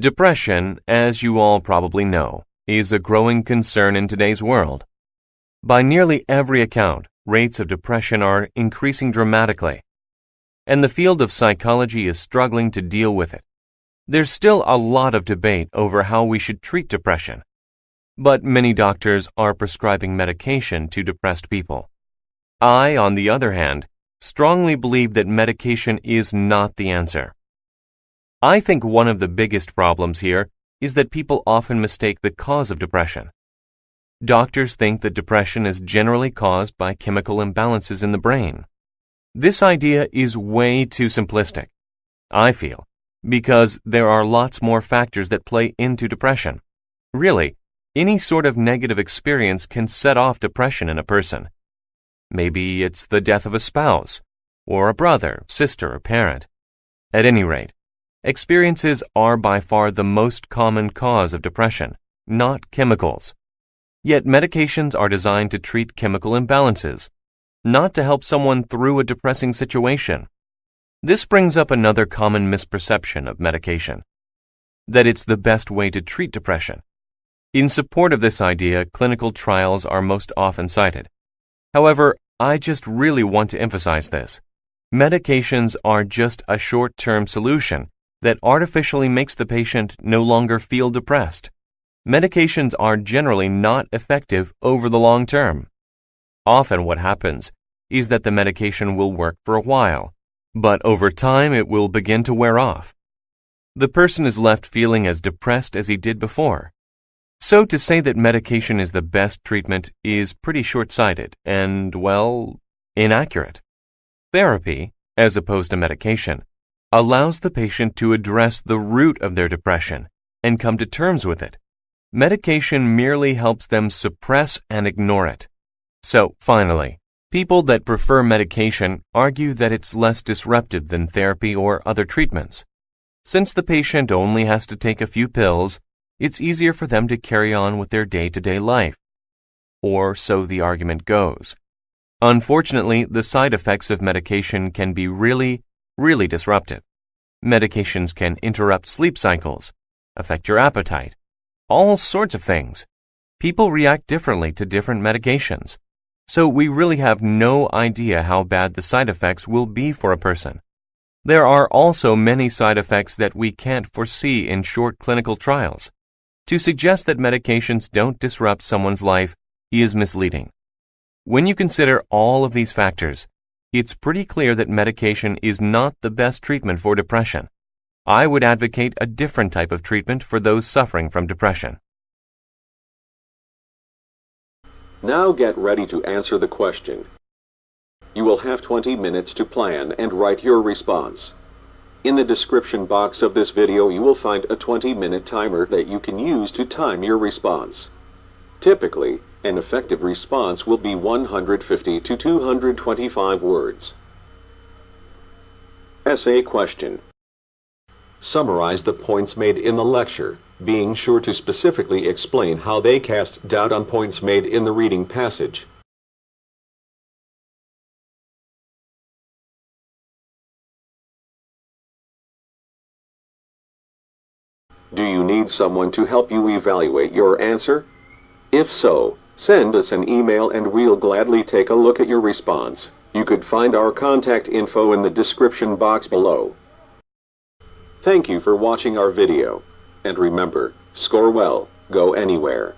Depression, as you all probably know, is a growing concern in today's world. By nearly every account, rates of depression are increasing dramatically, and the field of psychology is struggling to deal with it. There's still a lot of debate over how we should treat depression, but many doctors are prescribing medication to depressed people. I, on the other hand, strongly believe that medication is not the answer. I think one of the biggest problems here is that people often mistake the cause of depression. Doctors think that depression is generally caused by chemical imbalances in the brain. This idea is way too simplistic, I feel, because there are lots more factors that play into depression. Really, any sort of negative experience can set off depression in a person. Maybe it's the death of a spouse, or a brother, sister, or parent. At any rate, experiences are by far the most common cause of depression, not chemicals. Yet medications are designed to treat chemical imbalances, not to help someone through a depressing situation. This brings up another common misperception of medication, that it's the best way to treat depression. In support of this idea, clinical trials are most often cited. However, I just really want to emphasize this. Medications are just a short-term solution that artificially makes the patient no longer feel depressed. Medications are generally not effective over the long term. Often what happens is that the medication will work for a while, but over time it will begin to wear off. The person is left feeling as depressed as he did before. So to say that medication is the best treatment is pretty short-sighted and, well, inaccurate. Therapy, as opposed to medication, allows the patient to address the root of their depression and come to terms with it. Medication merely helps them suppress and ignore it. So, finally, people that prefer medication argue that it's less disruptive than therapy or other treatments. Since the patient only has to take a few pills, it's easier for them to carry on with their day-to-day life. Or so the argument goes. Unfortunately, the side effects of medication can be really disruptive. Medications can interrupt sleep cycles, affect your appetite, all sorts of things. People react differently to different medications, so we really have no idea how bad the side effects will be for a person. There are also many side effects that we can't foresee in short clinical trials. To suggest that medications don't disrupt someone's life is misleading. When you consider all of these factors, it's pretty clear that medication is not the best treatment for depression. I would advocate a different type of treatment for those suffering from depression. Now get ready to answer the question. You will have 20 minutes to plan and write your response. In the description box of this video, you will find a 20-minute timer that you can use to time your response. Typically, an effective response will be 150 to 225 words. Essay question. Summarize the points made in the lecture, being sure to specifically explain how they cast doubt on points made in the reading passage. Do you need someone to help you evaluate your answer? If so, send us an email and we'll gladly take a look at your response. You could find our contact info in the description box below. Thank you for watching our video. And remember, score well, go anywhere.